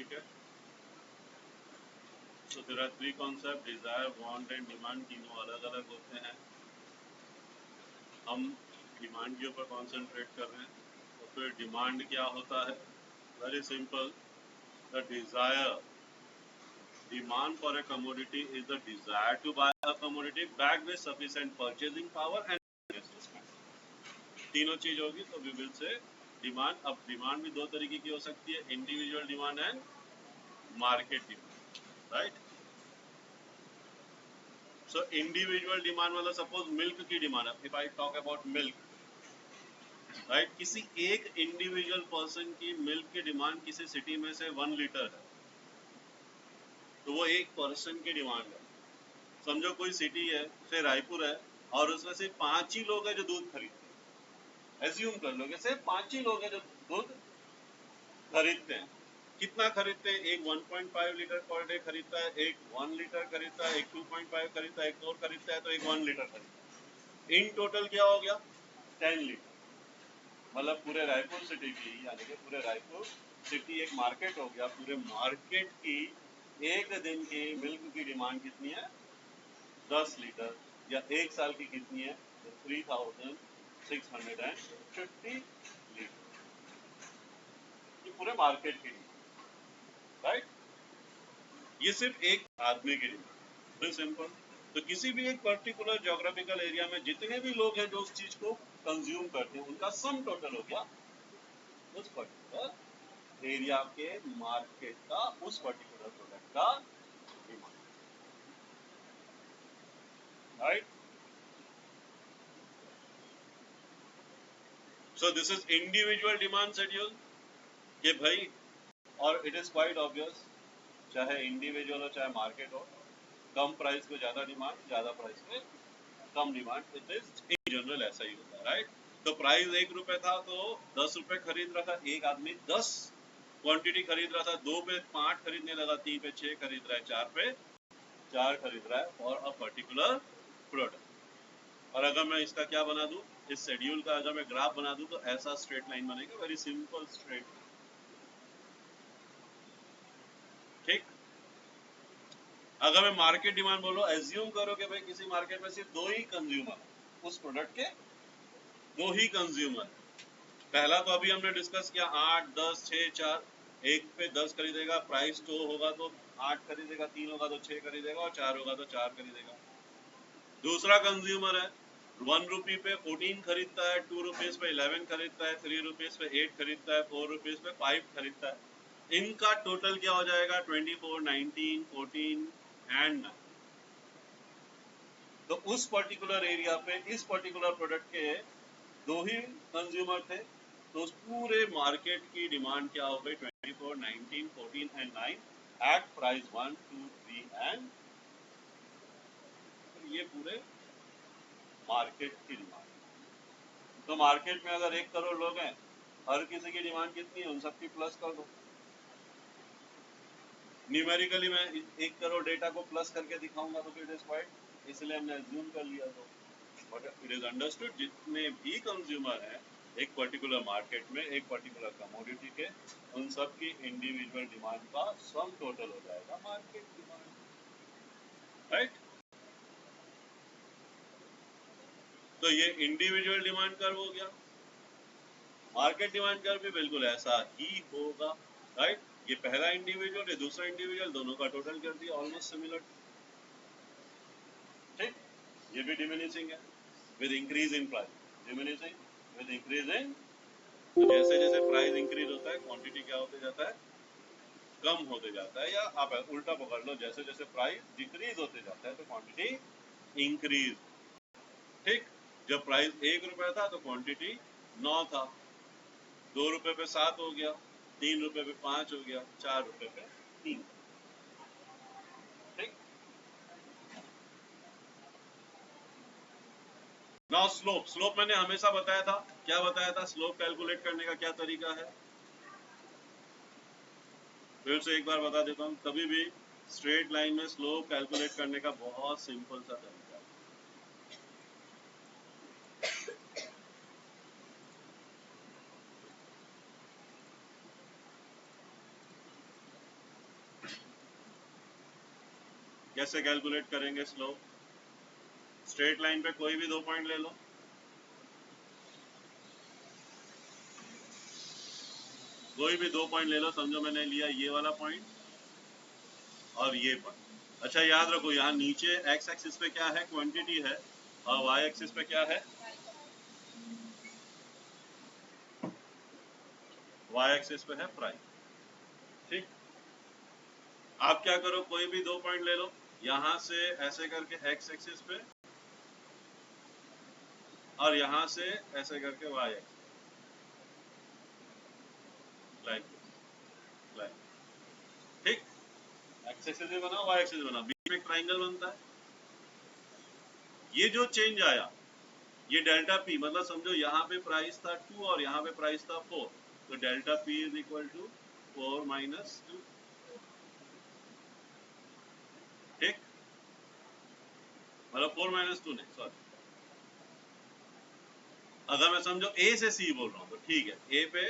ठीक है। तो there are three concept, desire, want and demand, तीनों अलग अलग होते हैं। हम डिमांड के ऊपर कॉन्सेंट्रेट कर रहे हैं। तो फिर डिमांड क्या होता है? Very simple, the desire, demand for a commodity is the desire to buy a commodity backed with sufficient purchasing power and investment. तीनों चीज होगी तो we will say डिमांड। अब डिमांड भी दो तरीके की हो सकती है, individual demand and market demand, right. So individual demand वाला सपोज मिल्क की डिमांड है, if I talk about milk, right, किसी एक इंडिविजुअल पर्सन की मिल्क की डिमांड किसी सिटी में से 1 लीटर है, तो वो एक पर्सन की डिमांड है। समझो कोई सिटी है, से रायपुर है, और उसमें से 5 ही लोग हैं जो दूध खरीदते हैं। एज्यूम कर लो कि सिर्फ 5 ही लोग हैं जो दूध खरीदते हैं। कितना खरीदते हैं? एक 1.5 लीटर पर डे खरीदता है, एक 1 लीटर खरीदता है, एक 2.5 खरीदता है, एक 4 खरीदता है, तो एक 1 लीटर खरीदता है। इन टोटल क्या हो गया? 10 लीटर। मतलब पूरे रायपुर सिटी की, यानी कि पूरे रायपुर सिटी एक मार्केट हो गया। पूरे मार्केट की एक दिन की मिल्क की डिमांड कितनी है? 10 लीटर। या एक साल की कितनी है? 3650 लीटर। ये पूरे मार्केट की डिमांड, राइट। ये सिर्फ एक आदमी की डिमांड, वेरी सिंपल। तो किसी भी एक पर्टिकुलर ज्योग्राफिकल एरिया में जितने भी लोग हैं जो उस चीज को कंज्यूम करते हैं, उनका सम टोटल हो गया उस पर्टिकुलर एरिया के मार्केट का, उस पर्टिकुलर प्रोडक्ट का demand, right. So this is individual demand schedule कि भाई, और इट इज क्वाइट ऑब्वियस, चाहे इंडिविजुअल हो चाहे मार्केट हो, कम प्राइस पे ज्यादा डिमांड, ज्यादा प्राइस पे कम demand. It is in general ऐसा ही होता है, राइट। तो प्राइस 1 रुपए था तो 10 रुपए खरीद रहा था एक आदमी, 10 क्वांटिटी खरीद रहा था, 2 पे 5 खरीदने लगा, 3 पे 6 खरीद रहा है, 4 पे 4 खरीद रहा है फॉर अ पर्टिकुलर प्रोडक्ट। और अगर मैं इसका क्या बना दूं, इस शेड्यूल का अगर मैं ग्राफ बना दूं, तो ऐसा स्ट्रेट लाइन बनेगा, वेरी सिंपल स्ट्रेट, ठीक। अगर मैं मार्केट डिमांड बोलो, एज्यूम करो कि भाई किसी मार्केट में सिर्फ 2 ही कंज्यूमर, उस प्रोडक्ट के 2 ही कंज्यूमर। पहला तो अभी हमने डिस्कस किया, 8, 10, 6, 4, एक पे 10 खरीदेगा, प्राइस 2 होगा तो 8 खरीदेगा, 3 होगा तो 6 खरीदेगा, और 4 होगा तो 4 खरीदेगा। दूसरा कंज्यूमर है 1 रुपी पे 14 खरीदता है, 2 रुपीज पे 11 खरीदता है, 3 रुपीज पे 8 खरीदता है, 4 रुपीज पे 5 खरीदता है। इनका टोटल क्या हो जाएगा? 24, 19, 14 एंड 9। तो उस पर्टिकुलर एरिया पे इस पर्टिकुलर प्रोडक्ट के 2 ही कंज्यूमर थे, तो उस पूरे मार्केट की डिमांड क्या हो गई? 24, 19, 14 एंड 9 एट प्राइस 1, 2, 3 एंड, ये पूरे मार्केट की डिमांड। तो मार्केट में अगर 1 करोड़ लोग हैं, हर किसी की डिमांड कितनी है? उन सबकी प्लस कर दो। न्यूमेरिकली मैं 1 करोड़ डेटा को प्लस करके दिखाऊंगा तो इट इज क्वाइट, इसलिए हमने अज्यूम कर लिया। तो बट इट इज अंडरस्टूड, जितने भी कंज्यूमर हैं एक पर्टिकुलर मार्केट में एक पर्टिकुलर कमोडिटी के, उन सब की इंडिविजुअल डिमांड का सम टोटल हो जाएगा मार्केट डिमांड, राइट। तो ये इंडिविजुअल डिमांड कर्व हो गया। मार्केट डिमांड कर्व भी बिल्कुल ऐसा ही होगा, राइट। ये पहला इंडिविजुअल, ये दूसरा इंडिविजुअल, दोनों का टोटल कर दिया, ऑलमोस्ट सिमिलर, ठीक। ये भी डिमिनिशिंग है with increase in price, diminishing with increase in. तो जैसे जैसे प्राइस इंक्रीज होता है, क्वांटिटी क्या होते जाता है? कम होते जाता है। या आप उल्टा पकड़ लो, जैसे जैसे प्राइस डिक्रीज होते जाता है तो क्वांटिटी इंक्रीज, ठीक। जब प्राइस 1 रुपए था तो क्वांटिटी 9 था, 2 रुपए पे 7 हो गया, 3 रुपए पे 5 हो गया, 4 रुपए पे 3, ठीक। नाउ स्लोप, स्लोप मैंने हमेशा बताया था, क्या बताया था? स्लोप कैलकुलेट करने का क्या तरीका है? फिर से एक बार बता देता हूँ, कभी भी स्ट्रेट लाइन में स्लोप कैलकुलेट करने का बहुत सिंपल सा तरीका है। कैसे कैलकुलेट करेंगे स्लोप? स्ट्रेट लाइन पे कोई भी 2 पॉइंट ले लो, कोई भी 2 पॉइंट ले लो, समझो मैंने लिया ये वाला पॉइंट और ये पॉइंट। अच्छा याद रखो यहाँ नीचे एक्स एक्सिस पे क्या है, क्वांटिटी है, और वाई एक्सिस पे क्या है, वाई एक्सिस पे है प्राइस। ठीक, आप क्या करो, कोई भी 2 पॉइंट ले लो, यहां से ऐसे करके एक्स एक्सिस पे और यहां से ऐसे करके वाई एक्सिस, लाइक लाइक। ठीक, एक्स एक्सिस भी बना, वाई एक्सिस बना, बीच में एक ट्राइंगल बनता है। ये जो चेंज आया ये डेल्टा पी, मतलब समझो यहाँ पे प्राइस था 2 और यहाँ पे प्राइस था 4, तो delta P is equal to 4 minus 2। ठीक, मतलब 4 माइनस 2 नहीं, सॉरी, अगर मैं समझो ए से सी बोल रहा हूँ तो ठीक है, ए पे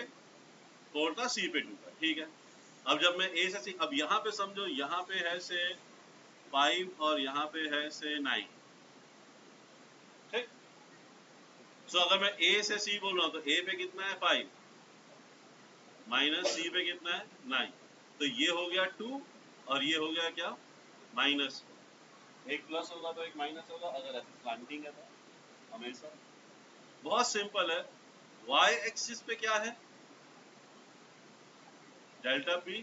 4 था, सी पे 2 था, ठीक है। अब जब मैं ए से सी, अब यहाँ पे समझो यहाँ पे है से 5 और यहाँ पे है से 9। ठीक, तो अगर मैं ए से सी बोल रहा हूँ तो ए पे कितना है 5 माइनस सी पे कितना है 9, तो ये हो गया 2 और ये हो गया क्या माइनस, एक प्लस होगा तो एक माइनस होगा, अगर ऐसे स्लैंटिंग है तो हमेशा। बहुत सिंपल है, वाई एक्सिस पे क्या है, delta P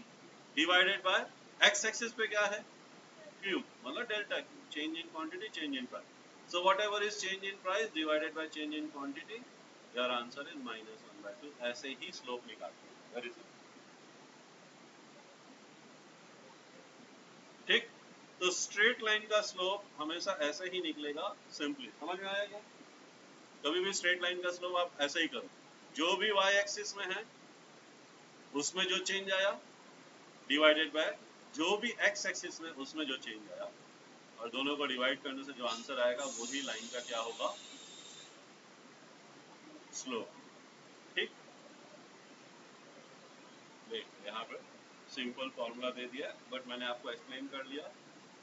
divided by, x axis पे क्या है, क्यू, मतलब delta Q, change in quantity change in price. So whatever is change in price divided by change in quantity, your answer is -1/2। ऐसे ही slope निकालते हैं, वेरी सिंपल। ठीक, तो straight line का स्लोप हमेशा ऐसे ही निकलेगा, सिंपली। समझ में आया क्या? कभी भी स्ट्रेट लाइन का स्लोप आप ऐसे ही करो, जो भी वाई एक्सिस में है उसमें जो चेंज आया डिवाइडेड बाय जो भी एक्स एक्सिस में उसमें जो चेंज आया, और दोनों को डिवाइड करने से जो आंसर आएगा वही लाइन का क्या होगा, स्लोप। ठीक, देख यहाँ पे सिंपल फॉर्मूला दे दिया, बट मैंने आपको एक्सप्लेन कर लिया।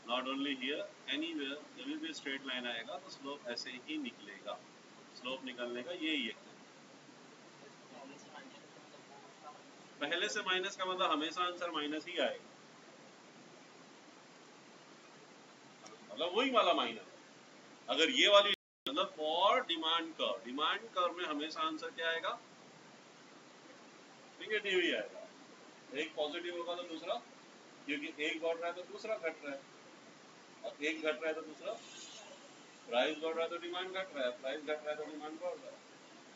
नॉट ओनली हियर, एनीवेयर जब भी स्ट्रेट लाइन आएगा तो स्लोप ऐसे ही निकलेगा। स्लोप निकलने का यही है, पहले से माइनस का मतलब हमेशा आंसर माइनस ही आएगा, मतलब वही वाला माइनस। अगर ये वाली मतलब फॉर डिमांड कर्व में हमेशा आंसर क्या आएगा, नेगेटिव ही आएगा। एक पॉजिटिव होगा तो दूसरा, क्योंकि एक बढ़ रहा है तो दूसरा घट रहा है, और एक घट रहा है तो दूसरा, प्राइस बढ़ रहा है तो डिमांड घट रहा है, प्राइस घट रहा है तो डिमांड बढ़ रहा है।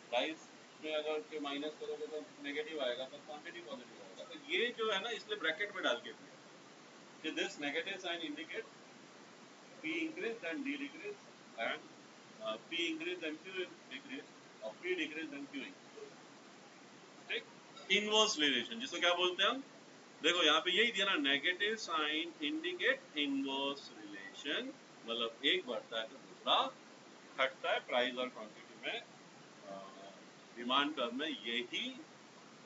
प्राइस में अगर के माइनस करोगे तो नेगेटिव आएगा, तो क्वांटिटी पॉजिटिव आएगा। तो ये जो है ना, इसलिए ब्रैकेट में डाल के कि this negative sign indicate P increase and D decrease, and P increase and Q decrease, और P decrease and Q increase। ठीक, इनवर्स रिलेशन जिसको क्या बोलते हैं हम, देखो यहाँ पे यही दिया ना, negative sign indicate inverse relation, मतलब एक बढ़ता है तो दूसरा घटता है, प्राइस और क्वांटिटी में, डिमांड कर्व में यही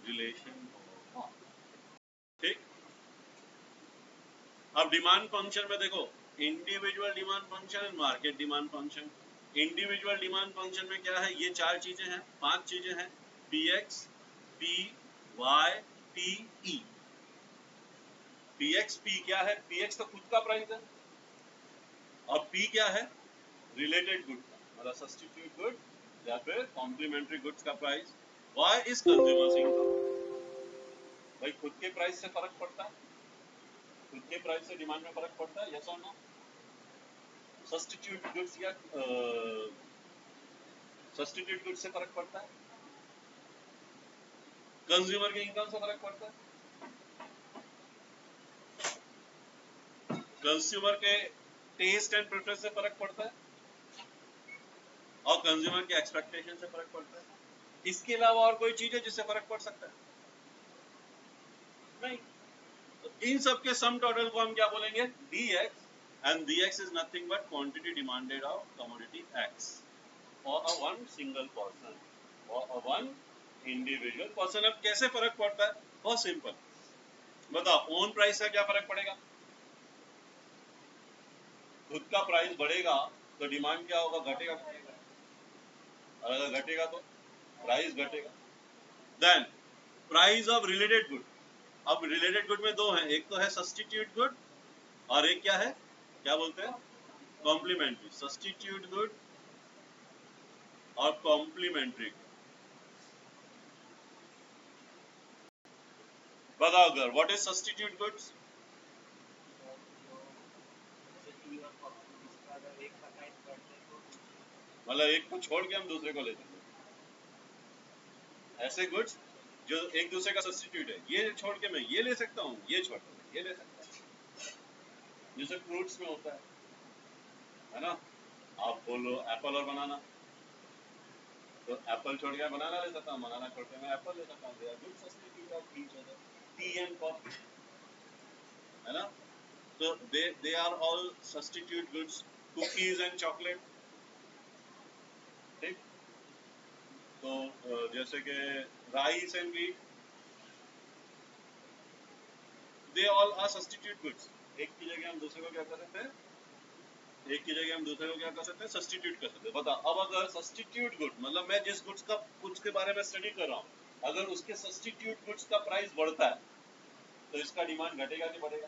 रिलेशन होगा। ठीक, अब डिमांड फंक्शन में देखो, individual demand function and market demand function. Individual demand function में क्या है, ये 4 चीजें हैं, 5 चीजें हैं, P X, P Y, P E. P X, P क्या है, पी एक्स तो खुद का प्राइस है, और पी क्या है, रिलेटेड गुड का, मतलब सब्स्टिट्यूट गुड या फिर कॉम्प्लीमेंट्री गुड्स का price. Y is consumers income, भाई खुद के प्राइस से फर्क पड़ता है, खुद के प्राइस से डिमांड में फर्क पड़ता है, यस और नो। सब्स्टिट्यूट गुड्स या सब्स्टिट्यूट गुड्स से फर्क पड़ता है, कंज्यूमर के इनकम से फर्क पड़ता है, कंज्यूमर के टेस्ट एंड प्रेफरेंस से फर्क पड़ता है, और कंज्यूमर के एक्सपेक्टेशन से फर्क पड़ता है। इसके अलावा और कोई चीज है जिससे फर्क पड़ सकता है? नहीं। तो इन सब के सम टोटल को हम क्या बोलेंगे, dx, and dx is nothing but quantity demanded of commodity x for a one single person, for a one individual person। अब कैसे फर्क पड़ता है, बहुत सिंपल, बताओ, ओन प्राइस का क्या फर्क पड़ेगा, खुद का प्राइस बढ़ेगा तो डिमांड क्या होगा, घटेगा, और अगर घटेगा तो प्राइस घटेगा। Then price of related good. अब रिलेटेड गुड में दो हैं, एक तो है सब्स्टिट्यूट गुड और एक क्या है, क्या बोलते हैं, कॉम्प्लीमेंट्री। सब्स्टिट्यूट गुड और कॉम्प्लीमेंट्री। बताओ अगर व्हाट इज सब्स्टिट्यूट गुड्स? मतलब एक को छोड़ के हम दूसरे को लेते हैं, ऐसे गुड्स जो एक दूसरे का सब्स्टिट्यूट है। ये छोड़ के मैं ये ले सकता हूँ, ये छोड़ के ये ले सकता हूँ, जैसे फ्रूट्स में होता है ना। आप बोलो एप्पल और बनाना, तो एप्पल छोड़ के बनाना ले सकता हूँ, बनाना छोड़ के मैं एप्पल ले सकता हूँ। They are good substitute of each other. Tea and coffee, है ना, तो they are all substitute goods. Cookies and chocolate, ठीक। तो जैसे कि rice and wheat, they all are substitute goods. एक की जगह हम दूसरे को क्या कर सकते हैं, एक की जगह हम दूसरे को क्या कर सकते हैं, सब्स्टिट्यूट कर सकते हैं। बता, अब अगर सब्स्टिट्यूट गुड मतलब मैं जिस गुड्स के बारे में स्टडी कर रहा हूँ, अगर उसके सब्स्टिट्यूट गुड्स का प्राइस बढ़ता है तो इसका डिमांड घटेगा कि बढ़ेगा?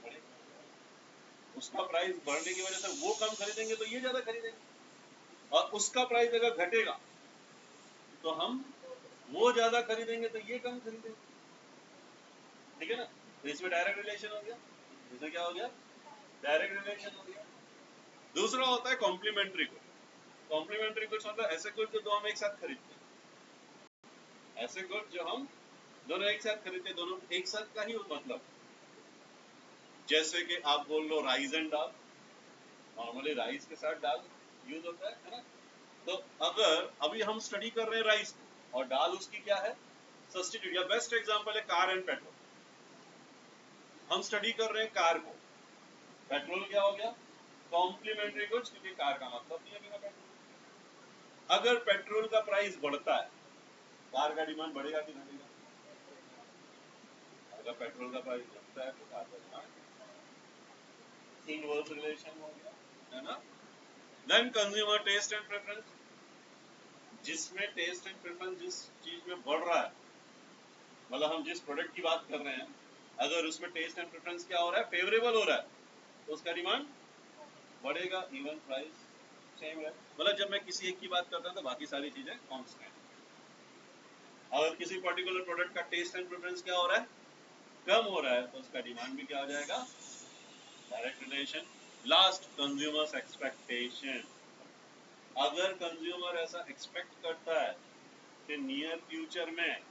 बढ़ेगा। उसका प्राइस बढ़ने की वजह से वो कम खरीदेंगे तो ये ज्यादा खरीदेंगे, और उसका प्राइस अगर घटेगा तो हम वो ज्यादा खरीदेंगे तो ये कम खरीदेंगे, ठीक है ना। तो इसमें डायरेक्ट रिलेशन हो गया। इसमें क्या हो गया, डायरेक्ट रिलेशन हो गया। दूसरा होता है कॉम्प्लीमेंट्री गुड। कॉम्प्लीमेंट्री गुड्स मतलब ऐसे गुड जो दो हम एक साथ खरीदते हैं, ऐसे गुड जो हम दोनों एक साथ खरीदते हैं, दोनों एक साथ का ही मतलब। जैसे कि आप बोल लो rice and dal, normally rice के साथ दाल यूज होता है ना। तो अगर अभी हम स्टडी कर रहे हैं राइस और दाल उसकी क्या है, सब्स्टिट्यूट। या बेस्ट एग्जांपल है कार एंड पेट्रोल। हम स्टडी कर रहे हैं कार को, पेट्रोल क्या हो गया, कॉम्प्लीमेंट्री गुड्स, क्योंकि कार का मतलब नहीं है बिना पेट्रोल। अगर पेट्रोल का प्राइस बढ़ता है, कार का डिमांड बढ़ेगा कि घटेगा? अगर पेट्रोल का प्राइस बढ़ता है तो कार का डिमांड, इनवर्स रिलेशन हो गया, है ना। Then consumer taste and preference, जिसमें टेस्ट एंड प्रेफरेंस जिस चीज में बढ़ रहा है, मतलब हम जिस प्रोडक्ट की बात कर रहे हैं, अगर उसमें टेस्ट एंड प्रेफरेंस क्या हो रहा है, फेवरेबल हो रहा है, तो उसका डिमांड बढ़ेगा, इवन प्राइस सेम है। मतलब जब मैं किसी एक की बात करता हूँ तो बाकी सारी चीजें कांस्टेंट। अगर किसी पर्टिकुलर प्रोडक्ट का टेस्ट एंड प्रेफरेंस क्या हो रहा है, कम हो रहा है, तो उसका डिमांड भी क्या हो जाएगा, direct relation. Last, consumers expectation. अगर कंज्यूमर ऐसा एक्सपेक्ट करता है कि नियर फ्यूचर में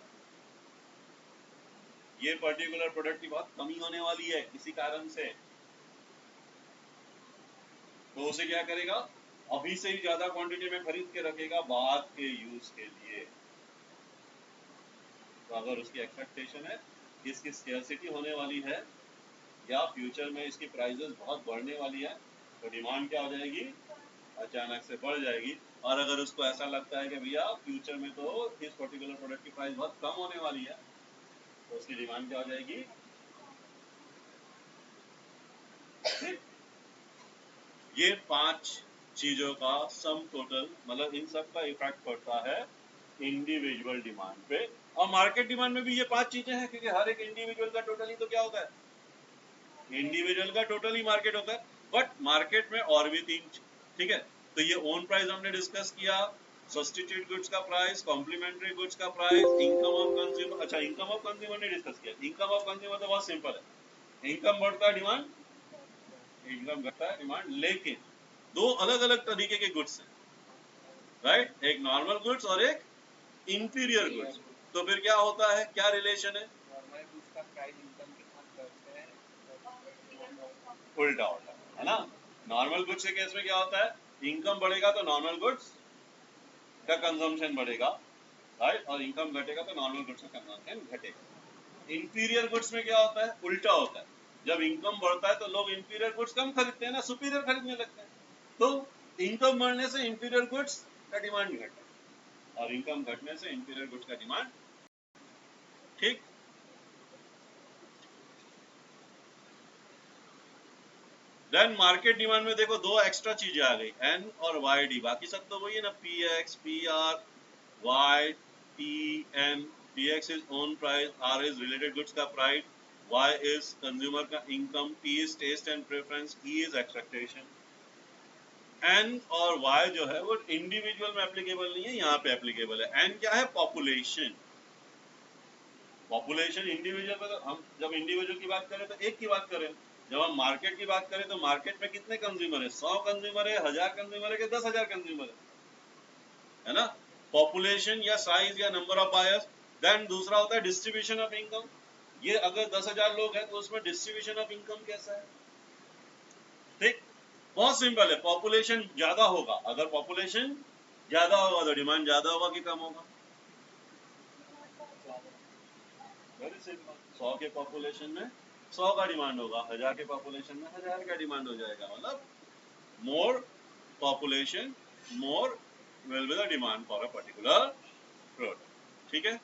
ये पर्टिकुलर प्रोडक्ट की बहुत कमी होने वाली है किसी कारण से, तो उसे क्या करेगा, अभी से ही ज्यादा क्वांटिटी में खरीद के रखेगा बाद के यूज के लिए। तो अगर उसकी एक्सपेक्टेशन है कि इसकी स्केर्सिटी होने वाली है या फ्यूचर में इसकी प्राइसेस बहुत बढ़ने वाली है, तो डिमांड क्या हो जाएगी, अचानक से बढ़ जाएगी। और अगर उसको ऐसा लगता है कि भैया फ्यूचर में तो इस पर्टिकुलर प्रोडक्ट की प्राइस बहुत कम होने वाली है, तो उसकी डिमांड क्या हो जाएगी। ये 5 चीजों का सम टोटल, मतलब इन सब का इफेक्ट पड़ता है इंडिविजुअल डिमांड पे। और मार्केट डिमांड में भी ये 5 चीजें हैं, क्योंकि हर एक इंडिविजुअल का टोटल ही तो क्या होता है, इंडिविजुअल का टोटल ही मार्केट होता है। बट मार्केट में और भी 3, ठीक है। तो ये ओन प्राइस हमने डिस्कस किया, सब्स्टिट्यूट गुड्स का प्राइस, कॉम्प्लीमेंट्री गुड्स का प्राइस, इनकम ऑफ कंज्यूमर। अच्छा, इनकम ऑफ कंज्यूमर ने डिस्कस किया। इनकम ऑफ कंज्यूमर तो बहुत सिंपल है, इनकम बढ़ता है डिमांड, इनकम घटता है डिमांड। लेकिन दो अलग अलग तरीके के गुड्स हैं, राइट, एक नॉर्मल गुड्स और एक इंफीरियर गुड्स। तो फिर क्या होता है, क्या रिलेशन है, उल्टा होता है ना। नॉर्मल गुड्स के केस में क्या होता है, इनकम बढ़ेगा तो नॉर्मल गुड्स का कंजम्पशन बढ़ेगा, राइट, और इनकम घटेगा तो नॉर्मल गुड्स का कंजम्पशन घटेगा। इंफीरियर गुड्स में क्या होता है, उल्टा होता है। जब इनकम बढ़ता है तो लोग इंफीरियर गुड्स कम खरीदते हैं ना, सुपीरियर खरीदने लगते हैं। तो इनकम बढ़ने से इंफीरियर गुड्स का डिमांड घटता है और इनकम घटने से इंफीरियर गुड्स का डिमांड, ठीक। देन मार्केट डिमांड में देखो दो एक्स्ट्रा चीजें आ गई, एन और वाई डी, बाकी सब तो वही है ना, P X, P R, Y, T N. P X is own price, R is related goods का प्राइस, वाई इज कंज्यूमर का income, T is taste and preference, E is expectation. N और Y जो है वो individual में applicable नहीं है, यहाँ पे एप्लीकेबल है। एन क्या है? पॉपुलेशन। पॉपुलेशन इंडिविजुअल पे तो हम जब इंडिविजुअल की बात करें तो एक की बात करें, जब हम मार्केट की बात करें तो मार्केट में कितने कंज्यूमर है? 100 कंज्यूमर है, 1000 कंज्यूमर है कि 10,000 कंज्यूमर है ना? पॉपुलेशन या साइज या नंबर ऑफ बायर्स। देन दूसरा होता है डिस्ट्रीब्यूशन ऑफ इनकम। ये अगर 10,000 लोग हैं तो उसमें डिस्ट्रीब्यूशन ऑफ इनकम कैसा है? ठीक, बहुत सिंपल है। पॉपुलेशन ज्यादा होगा, अगर पॉपुलेशन ज्यादा होगा तो डिमांड ज्यादा होगा कि कम होगा? वेरी सिंपल, 100 के पॉपुलेशन में 100 का डिमांड होगा, 1000 के पॉपुलेशन में 1000 का डिमांड हो जाएगा। मतलब more population more will be the demand for a particular product. ठीक है।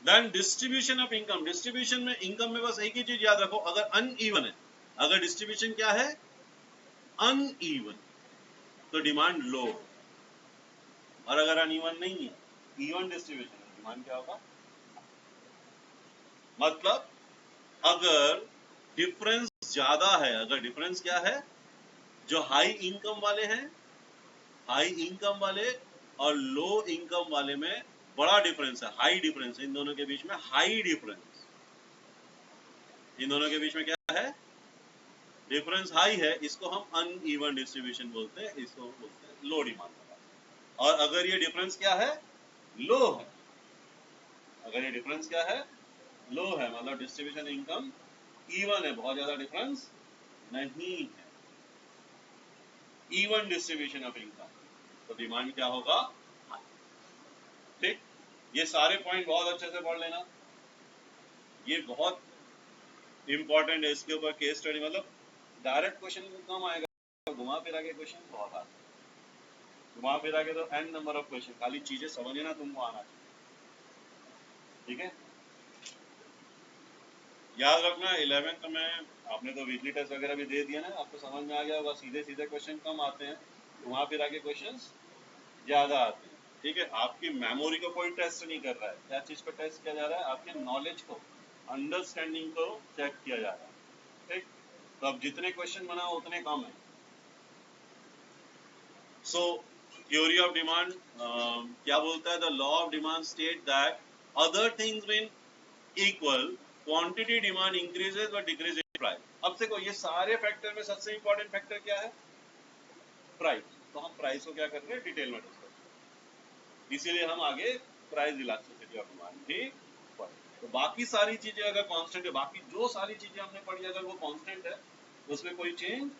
Then distribution of income. Distribution में इनकम में बस एक ही चीज याद रखो, अगर अनइवन है, अगर डिस्ट्रीब्यूशन क्या है? अनइवन, तो डिमांड लो। और अगर अनइवन नहीं है, इवन डिस्ट्रीब्यूशन है, डिमांड क्या होगा? मतलब अगर डिफरेंस ज्यादा है, अगर डिफरेंस क्या है? जो हाई इनकम वाले हैं, हाई इनकम वाले और लो इनकम वाले में बड़ा डिफरेंस है, हाई डिफरेंस, इन दोनों के बीच में हाई डिफरेंस, इन दोनों के बीच में क्या है? डिफरेंस हाई है, इसको हम अनइवन डिस्ट्रीब्यूशन बोलते हैं, इसको बोलते हैं लो डिमांड। और अगर ये डिफरेंस क्या है? लो है। अगर ये डिफरेंस क्या है? लो है, मतलब डिस्ट्रीब्यूशन इनकम इवन है, बहुत ज्यादा डिफरेंस नहीं है, इवन डिस्ट्रीब्यूशन ऑफ इनकम, तो डिमांड क्या होगा? ठीक, ये सारे पॉइंट बहुत अच्छे से पढ़ लेना, ये बहुत इंपॉर्टेंट है। इसके ऊपर केस स्टडी, मतलब डायरेक्ट क्वेश्चन कम आएगा, घुमा फिरा के क्वेश्चन बहुत आते हैं, घुमा फिरा के तो एन नंबर ऑफ क्वेश्चन, खाली चीजें समझना तुमको आना चाहिए। ठीक है, याद रखना 11th में आपने तो वीकली टेस्ट वगैरह भी दे दिया ना, आपको समझ में आ गया होगा, सीधे सीधे क्वेश्चन कम आते हैं, घुमा फिरा के क्वेश्चन ज्यादा आते हैं। ठीक है, आपकी मेमोरी को कोई टेस्ट नहीं कर रहा है, क्या चीज पर टेस्ट किया जा रहा है? आपके नॉलेज को, अंडरस्टैंडिंग को चेक किया जा रहा है। ठीक, तो अब जितने क्वेश्चन बनाओ उतने कम है। सो थ्योरी ऑफ डिमांड क्या बोलता है? The law of demand state that other things being equal, quantity demand increases but decrease in price. अब देखो ये सारे फैक्टर में सबसे इंपॉर्टेंट फैक्टर क्या है? प्राइस। तो हम प्राइस को क्या कर रहे हैं? डिटेल में डिस्कस, इसीलिए हम आगे प्राइस इलास्टिसिटी ऑफ डिमांड भी पढ़े। तो बाकी सारी चीजें अगर कांस्टेंट है, बाकी जो सारी चीजें हमने पढ़ी अगर वो कांस्टेंट है, उसमें कोई चेंज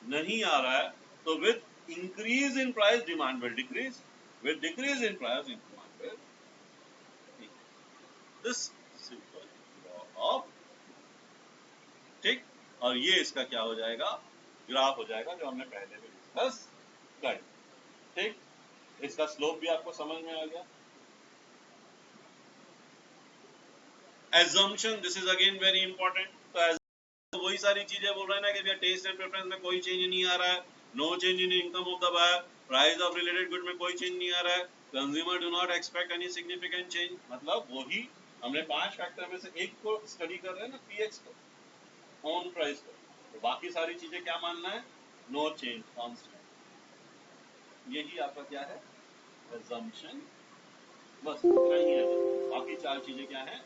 नहीं आ रहा है, तो with increase in price demand will decrease, with decrease in price demand will increase. This simple law of. ठीक, और ये इसका क्या हो जाएगा? ग्राफ हो जाएगा, जो हमने पहले भी डिस्कस कर। ठीक, इसका स्लोप भी आपको समझ में आ गया। assumption, this is again very important। तो वही सारी चीजें बोल रहे हैं ना कि टेस्ट एंड प्रेफरेंस में कोई चेंज नहीं आ रहा है, no change in income of the buyer, price of related good में कोई चेंज नहीं आ रहा है, consumer do not expect any significant change. मतलब वही हमने 5 फैक्टर में से एक को स्टडी कर रहे हैं ना, पीएक्स को, ऑन प्राइस को, तो बाकी सारी चीजें क्या मानना है? No change, constant. यही आपका क्या है? assumption। बस इतना ही है, बाकी 4 चीजें क्या है?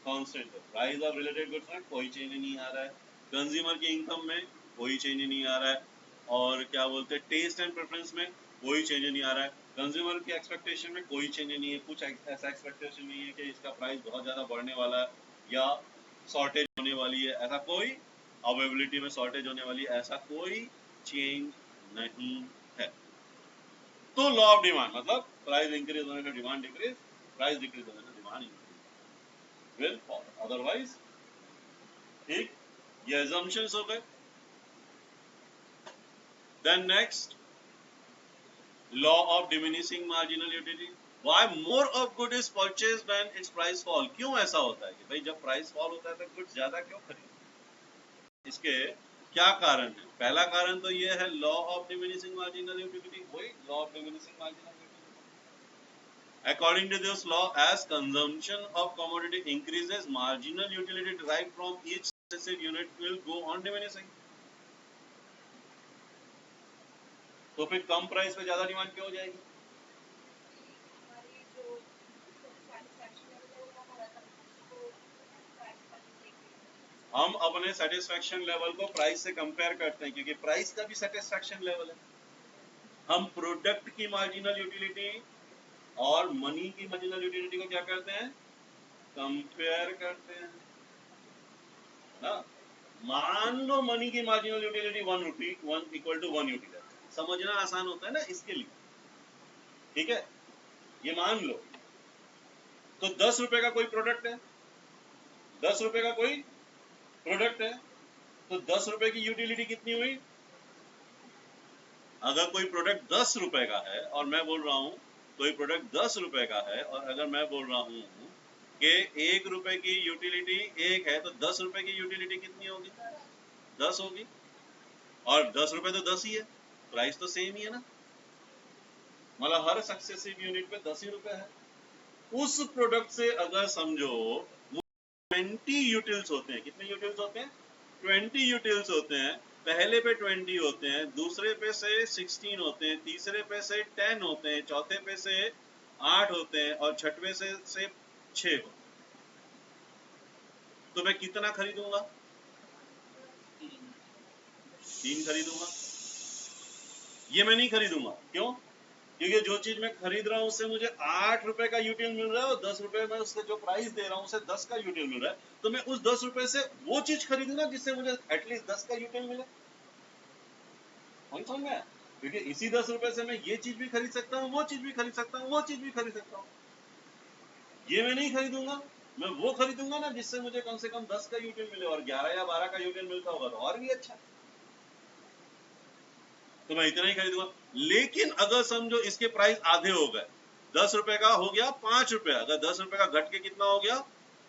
कांस्टेंट है। प्राइस ऑफ रिलेटेड गुड्स में कोई चेंज नहीं आ रहा है, कंज्यूमर की इनकम में कोई चेंज नहीं आ रहा है, और क्या बोलते हैं, टेस्ट एंड प्रेफरेंस में कोई चेंज नहीं आ रहा है, कंज्यूमर की एक्सपेक्टेशन में कोई चेंज नहीं है, कुछ ऐसा एक्सपेक्टेशन नहीं है कि इसका प्राइस बहुत ज्यादा बढ़ने वाला है या शॉर्टेज होने वाली है, ऐसा कोई अवेलेबिलिटी में शॉर्टेज होने वाली है, ऐसा कोई चेंज नहीं है। तो लॉ ऑफ डिमांड मतलब प्राइस इंक्रीज होने से डिमांड डिक्रीज, प्राइस डिक्रीज होने से demand increase will follow, otherwise. ठीक, ये assumptions हो गए। Then next, law of diminishing marginal utility। Why more of good is purchased when its price fall? क्यों ऐसा होता है कि भाई जब प्राइस फॉल होता है तो गुड्स ज्यादा क्यों खरीदते? इसके क्या कारण है? पहला कारण तो ये है law of diminishing marginal utility, वही law of diminishing marginal utility. According to this law, as consumption of commodity increases, marginal utility derived from each successive unit will go on diminishing. तो फिर कम प्राइस पे ज्यादा demand क्यों हो जाएगी? हम अपने सेटिस्फेक्शन लेवल को प्राइस से कंपेयर करते हैं, क्योंकि प्राइस का भी सेटिस्फेक्शन लेवल है। हम प्रोडक्ट की मार्जिनल यूटिलिटी और मनी की मार्जिनल यूटिलिटी को क्या करते हैं? कंपेयर करते हैं ना। मान लो मनी की marginal utility 1 rupee 1 equal to 1 utility, समझना आसान होता है ना इसके लिए, ठीक है? ये मान लो तो 10 रुपए का कोई प्रोडक्ट है, 10 रुपए का कोई प्रोडक्ट है, तो 10 रुपए की यूटिलिटी कितनी हुई? अगर कोई प्रोडक्ट 10 रुपए का है और मैं बोल रहा हूं कोई प्रोडक्ट 10 रुपए का है, और अगर मैं बोल रहा हूं कि 1 रुपए की यूटिलिटी 1 है, तो 10 रुपए की यूटिलिटी कितनी होगी? 10 होगी। और 10 रुपए तो 10 ही है, प्राइस तो सेम ही है ना, मतलब हर सक्सेसिव यूनिट पे 10 ही रुपए है। उस प्रोडक्ट से अगर समझो 20 यूटिल्स होते हैं, कितने यूटिल्स होते हैं? 20 यूटिल्स होते हैं। पहले पे 20 होते हैं, दूसरे पे से 16 होते हैं, तीसरे पे से 10 होते हैं, चौथे पे से 8 होते हैं, और छठवें से 6 होते हैं। तो मैं कितना खरीदूंगा? 3 खरीदूंगा। ये मैं नहीं खरीदूंगा, क्यों? क्योंकि जो चीज मैं खरीद रहा हूं उससे मुझे 8 रुपए का यूटिल मिल रहा है, और 10 रुपए में उससे जो प्राइस दे रहा हूं उसे 10 का यूटिल मिल रहा है, तो मैं उस 10 रुपए से वो चीज खरीदूंगा जिससे मुझे एटलीस्ट 10 का यूटिल मिले। समझ में? क्योंकि इसी 10 रुपए से मैं ये चीज भी खरीद सकता हूँ, वो चीज भी खरीद सकता हूँ, वो चीज भी खरीद सकता हूँ। ये मैं नहीं खरीदूंगा, मैं वो खरीदूंगा ना जिससे मुझे कम से कम 10 का यूटिल मिले, और 11 या 12 का यूटिल मिलता होगा तो और भी अच्छा, तो मैं इतना ही खरीदूंगा। लेकिन अगर समझो इसके प्राइस आधे हो गए, 10 रुपए का हो गया 5 रुपए, अगर 10 रुपए का घट के कितना हो गया?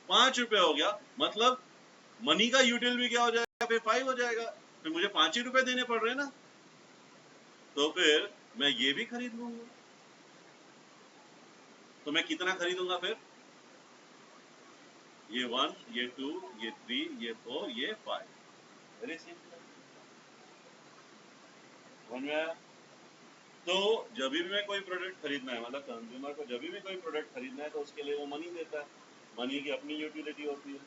5 रुपए हो गया, मतलब मनी का यूटिल भी क्या हो जाएगा? फिर 5 हो जाएगा, फिर मुझे 5 ही रुपए देने पड़ रहे हैं ना, तो फिर मैं ये भी खरीद लूंगा। तो मैं कितना खरीदूंगा फिर? ये 1, ये 2, ये 3, ये 4, ये 5। Very simple. समझ में आया? तो जब भी मैं कोई प्रोडक्ट खरीदना है, मतलब कंज्यूमर को जब भी कोई प्रोडक्ट खरीदना है, तो उसके लिए वो मनी देता है। मनी की अपनी यूटिलिटी होती है।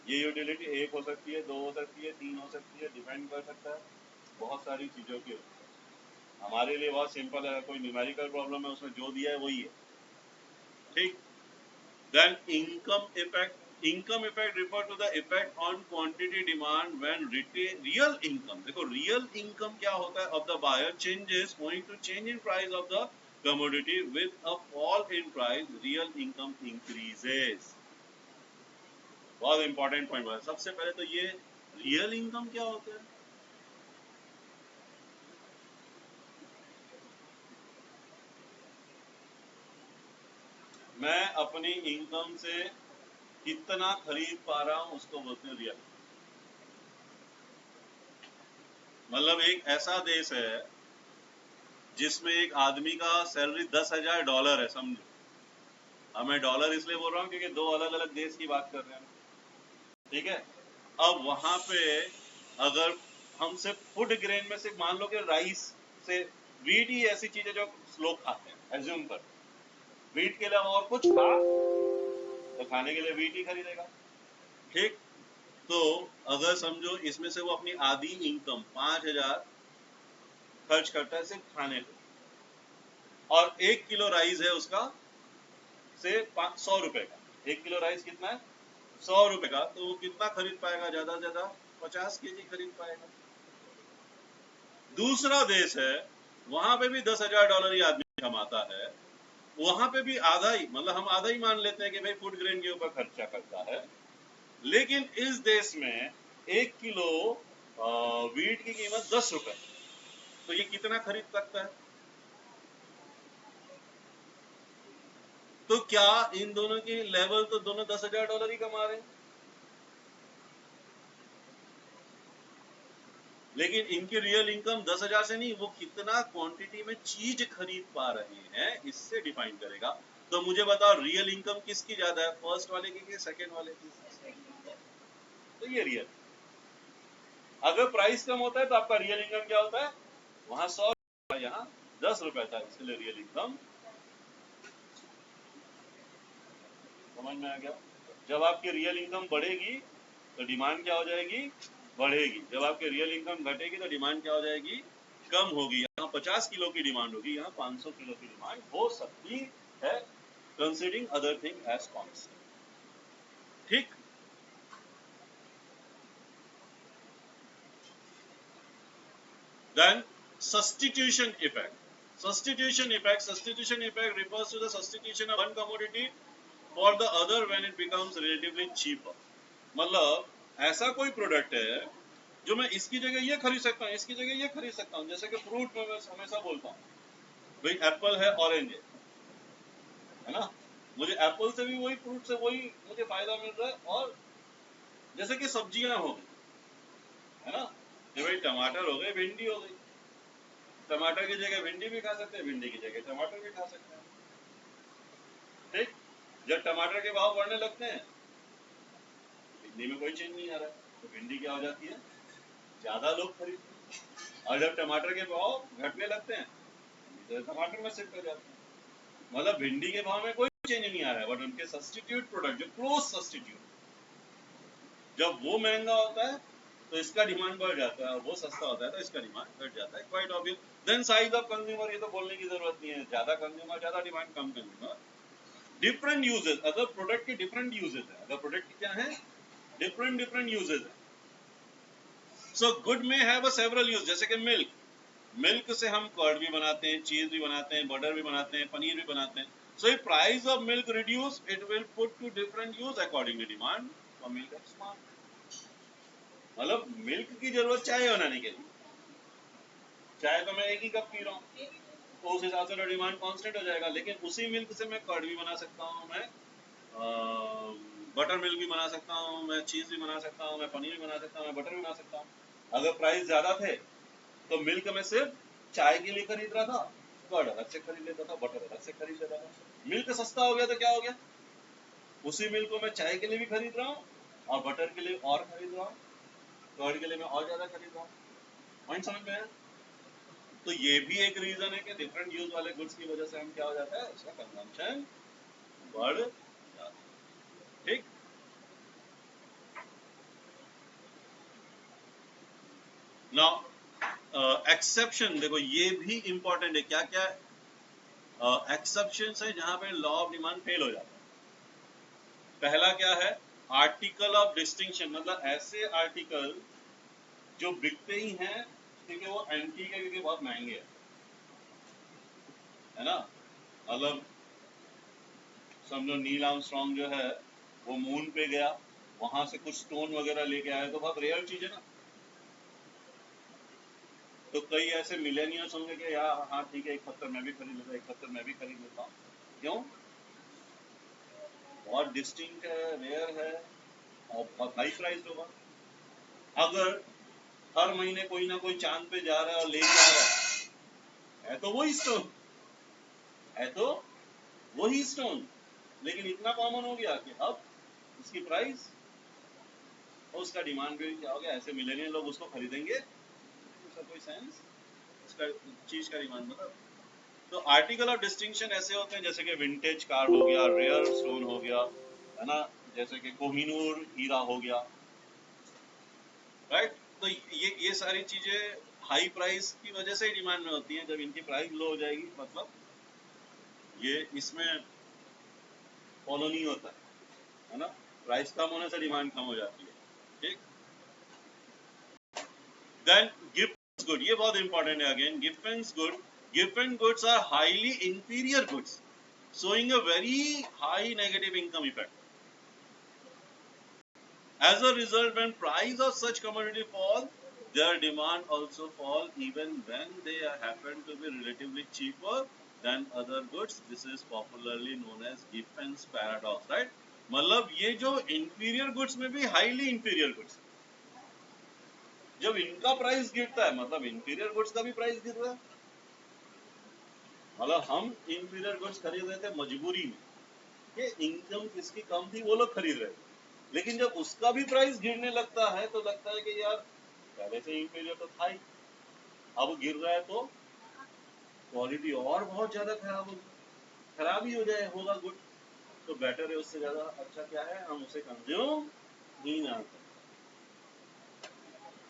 ये यूटिलिटी 1 हो सकती है, 2 हो सकती है, 3 हो सकती है, डिपेंड कर सकता है बहुत सारी चीज़ों के ऊपर। हमारे लिए बहुत सिंपल है, कोई न्यूमेरिकल प्रॉब्लम है उसमें जो दिया है वही है, ठीक। Then income effect refer to the effect on quantity demand when real income, देखो रियल इनकम क्या होता है of the buyer changes owing to change in price of the commodity. With a fall in price, real income increases. बहुत important point है। सबसे पहले तो ये रियल इनकम क्या होता है? मैं अपनी इनकम से कितना खरीद पा रहा हूं उसको बोलते हैं रियल। मतलब एक ऐसा देश है जिसमें एक आदमी का सैलरी $10,000 है, समझो। अब मैं डॉलर इसलिए बोल रहा हूँ क्योंकि दो अलग अलग देश की बात कर रहे हैं, ठीक है। अब वहां पे अगर हम सिर्फ फूड ग्रेन में से मान लो कि राइस से, वीट ही ऐसी चीज है जो लोग खाते हैं, एज्यूम कर, वीट के अलावा और कुछ खा तो खाने के लिए वीट ही खरीदेगा, ठीक। तो अगर समझो इसमें से वो अपनी आधी इनकम 5,000 खर्च करता है सिर्फ खाने पे, और 1 किलो राइस है उसका से 100 रुपए का, 1 किलो राइस कितना है? 100 रुपए का, तो वो कितना खरीद पाएगा? ज्यादा से ज्यादा 50 केजी खरीद पाएगा। दूसरा देश है, वहां पे भी $10,000 ही आदमी कमाता है, वहां पे भी आधा ही, मतलब हम आधा ही मान लेते हैं कि भाई फूड ग्रेन के ऊपर खर्चा करता है, लेकिन इस देश में 1 किलो वीट की कीमत 10 रुपए, तो ये कितना खरीद सकता है? तो क्या इन दोनों की लेवल, तो दोनों $10,000 ही कमा रहे हैं। लेकिन इनकी रियल इनकम 10,000 से नहीं, वो कितना क्वांटिटी में चीज खरीद पा रहे हैं इससे डिफाइन करेगा। तो मुझे बताओ रियल इनकम किसकी ज्यादा है, फर्स्ट वाले की सेकंड वाले की? तो ये रियल। अगर प्राइस कम होता है तो आपका रियल इनकम क्या होता है, वहां 100 यहाँ 10 रुपए था, इसलिए रियल इनकम। समझ में आ गया? जब आपकी रियल इनकम बढ़ेगी तो डिमांड क्या हो जाएगी, बढ़ेगी। जब आपकी रियल इनकम घटेगी तो डिमांड क्या हो जाएगी, कम होगी। यहाँ 50 किलो की डिमांड होगी, यहाँ 500 किलो की डिमांड हो सकती है, considering other thing as constant. ठीक। Then substitution effect. Substitution effect refers to the substitution of one commodity for the other when it becomes relatively cheaper. मतलब ऐसा कोई प्रोडक्ट है जो मैं इसकी जगह ये खरीद सकता हूँ, इसकी जगह ये खरीद सकता हूँ। जैसे कि फ्रूट में मैं हमेशा बोलता हूँ भाई एप्पल है, ऑरेंज है ना, मुझे एप्पल से भी वही, फ्रूट से वही मुझे फायदा मिल रहा है। और जैसे कि सब्जियां हो गई, है ना, कि भाई टमाटर हो गए, भिंडी हो गई, टमाटर की जगह भिंडी भी खा सकते हैं, भिंडी की जगह टमाटर भी खा सकते हैं। ठीक। जब टमाटर के भाव बढ़ने लगते हैं, भिंडी में कोई चेंज नहीं आ रहा, तो भिंडी क्या हो जाती है, ज्यादा लोग खरीदते हैं। और जब टमाटर के भाव घटने लगते हैं तो टमाटर में शिफ्ट हो जाते हैं। मतलब भिंडी के भाव में कोई चेंज नहीं आ रहा है, बट उनके सब्स्टिट्यूट प्रोडक्ट, जो क्लोज सब्स्टिट्यूट, जब वो महंगा होता है तो इसका डिमांड बढ़ जाता है, और वो सस्ता होता है तो इसका डिमांड घट जाता है। Quite obvious. Then size of consumer, ये तो बोलने की जरूरत नहीं है, ज्यादा कंज्यूमर ज्यादा डिमांड, कम कंज्यूमर। डिफरेंट यूजेस, अगर प्रोडक्ट के डिफरेंट यूजेस है, अगर प्रोडक्ट की क्या है, डिफरेंट यूजेस है। सो गुड में हैव अ सेवरल यूज, जैसे कि मिल्क, मिल्क से हम कर्ड भी बनाते हैं, चीज भी बनाते हैं, बटर भी बनाते हैं, पनीर भी बनाते हैं। So if price of milk reduce, it will put to different use according to demand for milk and smart. मतलब मिल्क की जरूरत चाय बनाने के लिए, चाय तो मैं एक ही कप पी रहा हूँ, तो उस हिसाब से डिमांड कांस्टेंट हो जाएगा। लेकिन उसी मिल्क से मैं कर्ड भी बना सकता हूँ, मैं बटर मिल्क भी बना सकता हूँ, मैं चीज भी बना सकता हूँ, मैं पनीर भी बना सकता हूँ, मैं बटर भी बना सकता हूँ। अगर प्राइस ज्यादा थे तो मिल्क में सिर्फ चाय के लिए खरीद रहा था, कर्ड अलग से खरीद लेता था, बटर अलग से खरीद लेता था। मिल्क सस्ता हो गया तो क्या हो गया, उसी मिल्क को मैं चाय के लिए भी खरीद रहा हूँ, और बटर के लिए और खरीद रहा हूँ, कर्ड के लिए मैं और ज्यादा खरीद रहा हूँ। पॉइंट समझ में है? तो ये भी एक रीजन है कि डिफरेंट यूज वाले गुड्स की वजह से हम क्या हो जाता है, उसका कंजम्पशन बढ़ जाता है। ठीक। नाउ एक्सेप्शन देखो, ये भी इंपॉर्टेंट है। क्या क्या एक्सेप्शन है जहां पे लॉ ऑफ डिमांड फेल हो जाता है? पहला क्या है, आर्टिकल ऑफ डिस्टिंक्शन, मतलब ऐसे आर्टिकल जो बिकते ही हैं, ठीक है, वो एंटीक है क्योंकि बहुत महंगे है ना। मतलब समझो नील आर्मस्ट्रॉन्ग जो है वो मून पे गया, वहां से कुछ स्टोन वगैरह लेके आया, तो बहुत रेयर चीज है ना। तो कई ऐसे मिलेनियर्स होंगे कि यार हाँ ठीक है, एक पत्थर मैं भी खरीद लेता, एक पत्थर मैं भी खरीद लेता हूँ। क्यों? बहुत डिस्टिंक्ट है, रेयर है, और बहुत हाई प्राइस होगा। अगर हर महीने कोई ना कोई चांद पे जा रहा है और ले जा रहा है तो वही स्टोन है, तो वही स्टोन, लेकिन इतना कॉमन हो गया कि अब उसकी प्राइस और उसका डिमांड भी क्या हो गया, ऐसे मिलेनियर लोग उसको खरीदेंगे, उसका कोई सेंस, उसका चीज का डिमांड मतलब। तो आर्टिकल ऑफ डिस्टिंक्शन ऐसे होते हैं जैसे कि विंटेज कार्ड हो गया, रेयर स्टोन हो गया, है ना, जैसे कि कोहिनूर हीरा हो गया, राइट। तो ये सारी चीजें हाई प्राइस की वजह से ही डिमांड में होती हैं। जब इनकी प्राइस लो हो जाएगी, मतलब ये इसमें फॉलो नहीं होता है ना, प्राइस कम होने से डिमांड कम हो जाती है। ठीक। देन गिफ्ट गुड, ये बहुत इंपॉर्टेंट है अगेन, गिफ्ट गुड। गिफ्ट goods are highly inferior goods showing a very high negative income effect. As a result, when price of such commodity fall, their demand also fall even when they happen to be relatively cheaper than other goods. This is popularly known as Giffen's paradox, right? मतलब ये जो inferior goods में भी highly inferior goods, जब इनका price गिरता है मतलब इंफीरियर गुड्स का भी प्राइस गिर रहा है। मतलब हम इंफीरियर गुड्स खरीद रहे थे मजबूरी में, कि इनकम किसकी कम थी वो लोग खरीद रहे थे, लेकिन जब उसका भी प्राइस गिरने लगता है तो लगता है कि यार पहले से इंफीरियर तो था ही, अब गिर रहा है तो क्वालिटी और बहुत ज्यादा खराब होगी, खराब ही हो जाए होगा गुड, तो बेटर है उससे ज्यादा अच्छा क्या है हम उसे कंज्यूम ही ना करें।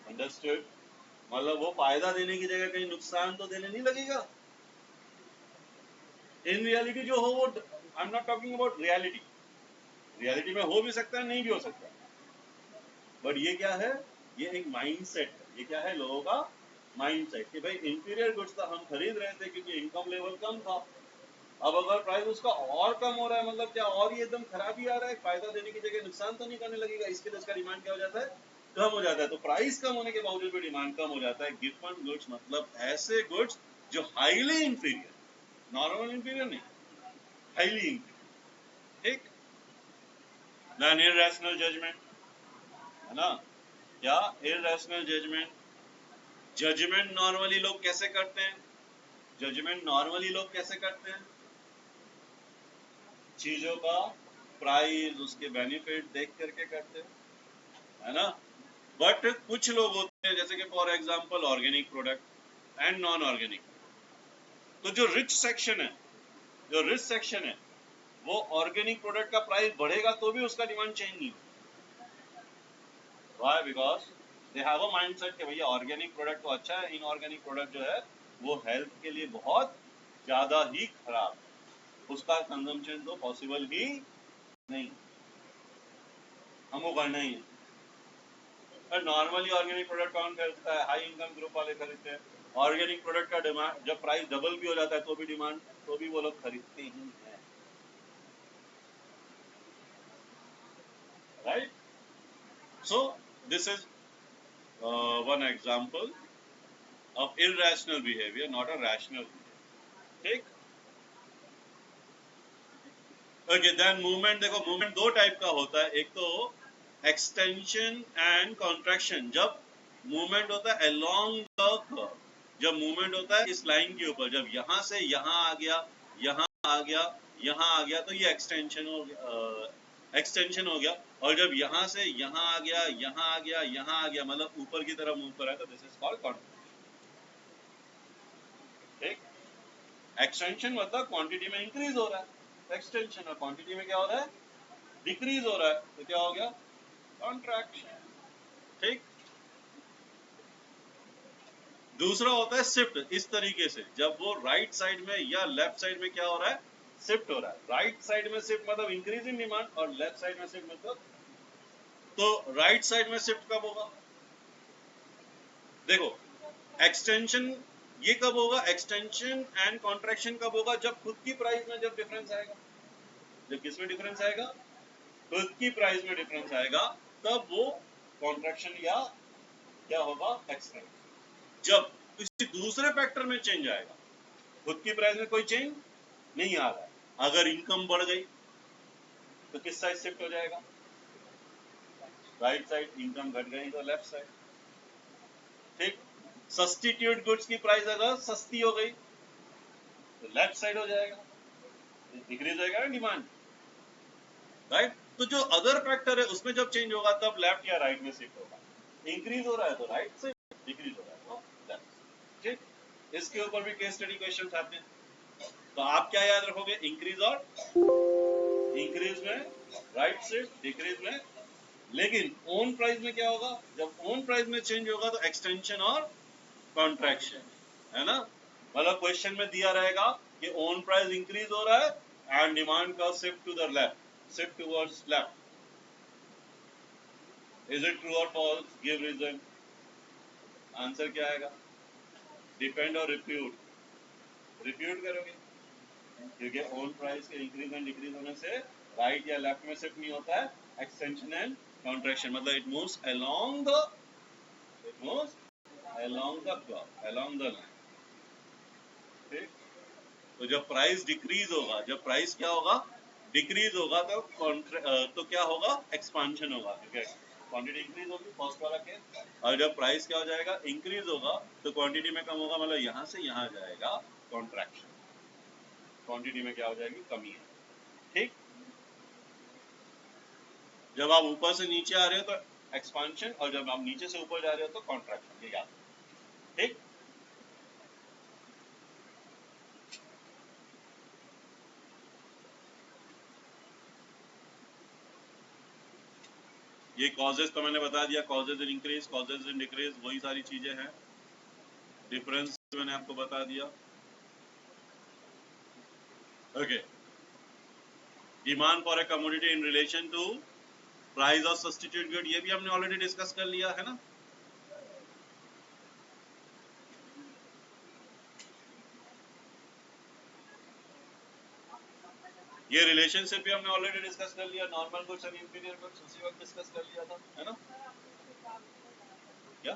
अंडरस्टूड? मतलब वो फायदा देने की जगह कहीं नुकसान तो देने नहीं लगेगा। इन रियलिटी जो हो वो, I am not talking about reality, reality में हो भी सकता है नहीं भी हो सकता है, बट ये क्या है, ये एक माइंडसेट है, ये क्या है लोगों का माइंडसेट कि भाई इंफीरियर गुड्स तो हम खरीद रहे थे क्योंकि इनकम लेवल कम था, अब अगर प्राइस उसका और कम हो रहा है मतलब क्या और ये एकदम खराब ही आ रहा है, फायदा देने की जगह नुकसान तो नहीं करने लगेगा, इसके लिए उसका डिमांड क्या हो जाता है, कम हो जाता है। तो प्राइस कम होने के बावजूद भी डिमांड कम हो जाता है। गिवन गुड्स मतलब ऐसे गुड्स जो हाईली इंफीरियर, नॉर्मल इंफीरियर नहीं, हाईली इंफीरियर, ठीक। देन इररेशनल जजमेंट, है ना, क्या इररेशनल जजमेंट, जजमेंट नॉर्मली लोग कैसे करते हैं, जजमेंट नॉर्मली लोग कैसे करते हैं, चीजों का प्राइस उसके बेनिफिट देख करके करते हैं, है ना। बट कुछ लोग होते हैं जैसे कि for example organic product and non organic, तो जो रिच सेक्शन है, जो रिच सेक्शन है वो ऑर्गेनिक प्रोडक्ट का प्राइस बढ़ेगा तो भी उसका डिमांड चेंज नहीं होगा। Why? Because they have a mindset कि भैया ऑर्गेनिक प्रोडक्ट तो अच्छा है, इनऑर्गेनिक प्रोडक्ट जो है वो हेल्थ के लिए बहुत ज्यादा ही खराब है, उसका कंजम्पशन तो पॉसिबल ही नहीं, हमको करना ही है। और नॉर्मली ऑर्गेनिक प्रोडक्ट कौन खरीदता है, हाई इनकम ग्रुप वाले खरीदते हैं। ऑर्गेनिक प्रोडक्ट का डिमांड जब प्राइस डबल भी हो जाता है तो भी डिमांड, तो भी वो लोग खरीदते ही हैं, right. So this is one example of irrational behaviour, not a rational, ठीक। ओके, देन मूवमेंट, देखो मूवमेंट दो टाइप का होता है, एक तो एक्सटेंशन एंड कॉन्ट्रैक्शन। जब मूवमेंट होता है अलोंग द कर्व, जब मूवमेंट होता है इस लाइन के ऊपर, जब यहां से यहां आ गया, यहां आ गया, यहां आ गया, तो ये एक्सटेंशन हो गया, एक्सटेंशन हो गया। और जब यहां से यहां आ गया, यहां आ गया, यहां आ गया, मतलब ऊपर की तरफ मूव कर रहा है, तो दिस इज कॉल्ड कॉन्ट्रैक्शन, ठीक। एक्सटेंशन मतलब क्वांटिटी में इंक्रीज हो रहा है, एक्सटेंशन और क्वांटिटी में क्या हो रहा है, डिक्रीज हो रहा है, तो क्या हो गया, कॉन्ट्रैक्शन, ठीक। दूसरा होता है शिफ्ट, इस तरीके से जब वो राइट साइड में या लेफ्ट साइड में क्या हो रहा है, शिफ्ट हो रहा है। राइट साइड में शिफ्ट मतलब इंक्रीज इन डिमांड, और लेफ्ट साइड में शिफ्ट मतलब, तो राइट साइड में शिफ्ट कब होगा, देखो एक्सटेंशन ये कब होगा, एक्सटेंशन एंड कॉन्ट्रैक्शन कब होगा, जब खुद की प्राइस में जब डिफरेंस आएगा, जब किस में डिफरेंस आएगा, खुद की प्राइस में डिफरेंस आएगा, तब वो कॉन्ट्रैक्शन या क्या होगा, एक्सटेंशन। जब किसी दूसरे फैक्टर में चेंज आएगा, खुद की प्राइस में कोई चेंज नहीं आ रहा है, अगर इनकम बढ़ गई तो किस साइड शिफ्ट हो जाएगा, राइट साइड, इनकम घट गई तो लेफ्ट साइड, ठीक। सब्स्टिट्यूट गुड्स की प्राइस अगर सस्ती हो गई तो लेफ्ट साइड हो जाएगा, डिक्रीज होएगा ना डिमांड, राइट। तो जो अदर फैक्टर है उसमें जब चेंज होगा तब लेफ्ट या राइट में शिफ्ट होगा, इंक्रीज हो रहा है तो राइट से, डिक्रीज हो रहा है तो लेफ्ट, ठीक। इसके ऊपर भी केस स्टडी क्वेश्चंस आते हैं, तो आप क्या याद रखोगे, इंक्रीज और, इंक्रीज में राइट शिफ्ट, डिक्रीज में, लेकिन ओन प्राइस में क्या होगा, जब ओन प्राइस में चेंज होगा तो एक्सटेंशन और कॉन्ट्रैक्शन, है ना। मतलब क्वेश्चन में दिया रहेगा कि ओन प्राइस इंक्रीज हो रहा है एंड डिमांड का shift to the left, shift towards left, is it true or false, give reason. Answer क्या आएगा, डिपेंड और रिप्यूट, रिप्यूट करोगे, क्योंकि ओन प्राइस के इंक्रीज एंड डिक्रीज होने से राइट या लेफ्ट में शिफ्ट नहीं होता है, एक्सटेंशन एंड कॉन्ट्रैक्शन मतलब it moves along the, it moves along the curve, along the line, ठीक। तो जब प्राइस डिक्रीज होगा, जब प्राइस क्या होगा, डिक्रीज होगा, तो तो क्या होगा, एक्सपांशन होगा, क्योंकि क्वांटिटी इंक्रीज होगी फर्स्ट वाला केस, और जब प्राइस क्या हो जाएगा इंक्रीज होगा तो क्वांटिटी में कम होगा, मतलब यहाँ से यहाँ जाएगा कॉन्ट्रैक्शन, क्वांटिटी में क्या हो जाएगी कमी है। ठीक, जब आप ऊपर से नीचे आ रहे हो तो एक्सपांशन, और जब आप नीचे से ऊपर जा रहे हो तो कॉन्ट्रैक्शन, ये याद। ठीक, ये कॉजेज तो मैंने बता दिया, causes in increase, causes in decrease, वही सारी चीजें हैं। डिफरेंस मैंने आपको बता दिया। Okay, demand for a commodity in relation to price of substitute good, ये भी हमने ऑलरेडी डिस्कस कर लिया है ना। ये रिलेशनशिप भी हमने ऑलरेडी डिस्कस कर लिया, normal goods and inferior goods उसी वक्त डिस्कस कर लिया था, है ना। क्या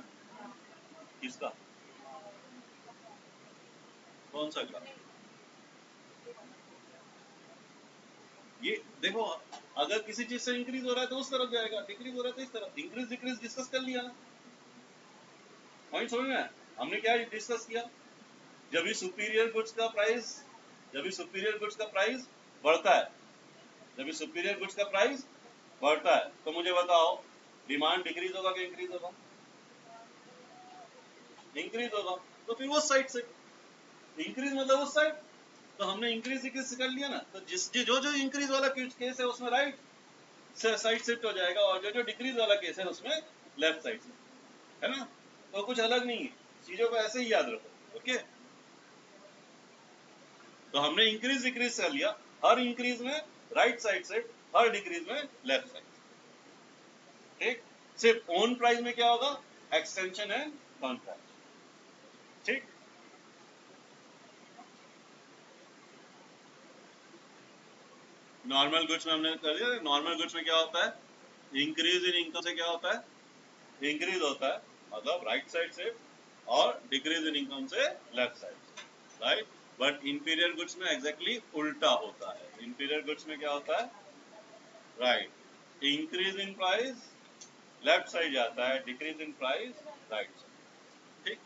किसका, कौन सा का, ये देखो अगर किसी चीज से इंक्रीज हो रहा है तो उस तरफ जाएगा, डिक्रीज हो रहा है तो इस तरफ, इंक्रीज डिक्रीज डिस्कस कर लिया ना। पॉइंट समझ में, हमने क्या डिस्कस किया, जब भी सुपीरियर गुड्स का प्राइस, जब भी सुपीरियर गुड्स का प्राइस बढ़ता है, जब भी सुपीरियर गुड्स का प्राइस बढ़ता है तो मुझे बताओ डिमांड डिक्रीज होगा कि इंक्रीज होगा, इंक्रीज होगा, तो फिर उस साइड से इंक्रीज मतलब उस साइड, तो हमने इंक्रीज डिक्रीज कर लिया ना, तो जिस जो जो इंक्रीज वाला केस है उसमें राइट साइड शिफ्ट हो जाएगा, और जो जो डिक्रीज वाला केस है उसमें लेफ्ट साइड से, है ना। तो कुछ अलग नहीं है, चीजों को ऐसे ही याद रखो। ओके, तो हमने इंक्रीज डिक्रीज कर लिया, हर इंक्रीज में राइट साइड से, हर डिक्रीज में लेफ्ट साइड से। ठीक, सिर्फ ओन प्राइस में क्या होगा, एक्सटेंशन एंड कॉन्ट्रैक्शन। ठीक, नॉर्मल गुड्स में हमने कर दिया, नॉर्मल गुड्स में क्या होता है, इंक्रीज इन इनकम से क्या होता है, इंक्रीज होता है, मतलब राइट साइड से, और डिक्रीज इन इनकम से लेफ्ट साइड से, राइट। बट इंफीरियर गुड्स में एग्जैक्टली उल्टा होता है, इंफीरियर गुड्स में क्या होता है, right, increase in price left side जाता है, decrease in price right side. ठीक,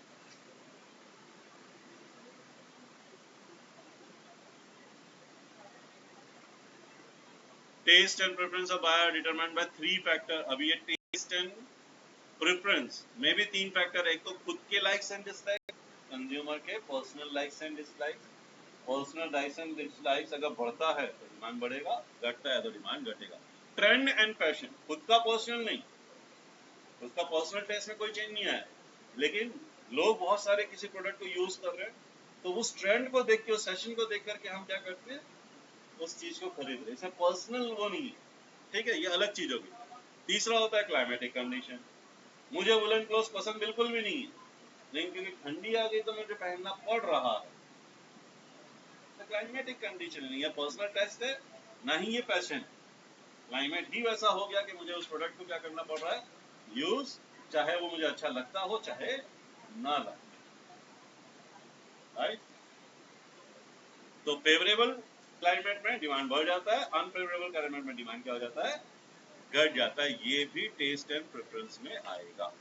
test and preference of buyer determined by 3 factor. अभी ये टेस्ट एंड प्रेफरेंस में भी 3 फैक्टर है, एक तो खुद के लाइक्स एंड डिसलाइक्स, कंज्यूमर के personal likes and dislikes, personal likes and dislikes अगर बढ़ता है तो डिमांड बढ़ेगा, घटता है तो डिमांड घटेगा। ट्रेंड एंड फैशन, खुद का पर्सनल नहीं, उसका पर्सनल टेस्ट में कोई चेंज नहीं आया, लेकिन लोग बहुत सारे किसी प्रोडक्ट को यूज कर रहे हैं, तो उस ट्रेंड को देख के, उस सेशन को देख करके हम क्या करते हैं, उस चीज को खरीद रहे हैं, इसमें पर्सनल वो नहीं है। ठीक है, ये अलग चीज होगी। तीसरा होता है क्लाइमेटिक कंडीशन, मुझे वुलन क्लोथ पसंद बिल्कुल भी नहीं है, लेकिन क्योंकि ठंडी आ गई तो मुझे पहनना पड़ रहा है, तो क्लाइमेटिक कंडीशन नहीं है, पर्सनल टेस्ट है, ना ही ये पैशन। क्लाइमेट ही वैसा हो गया कि मुझे उस प्रोडक्ट को क्या करना पड़ रहा है, यूज, चाहे वो मुझे अच्छा लगता हो चाहे ना लगे, राइट। तो फेवरेबल क्लाइमेट में डिमांड बढ़ जाता है, अनफेवरेबल क्लाइमेट में डिमांड क्या हो जाता है, घट जाता है। ये भी टेस्ट एंड प्रेफरेंस में आएगा।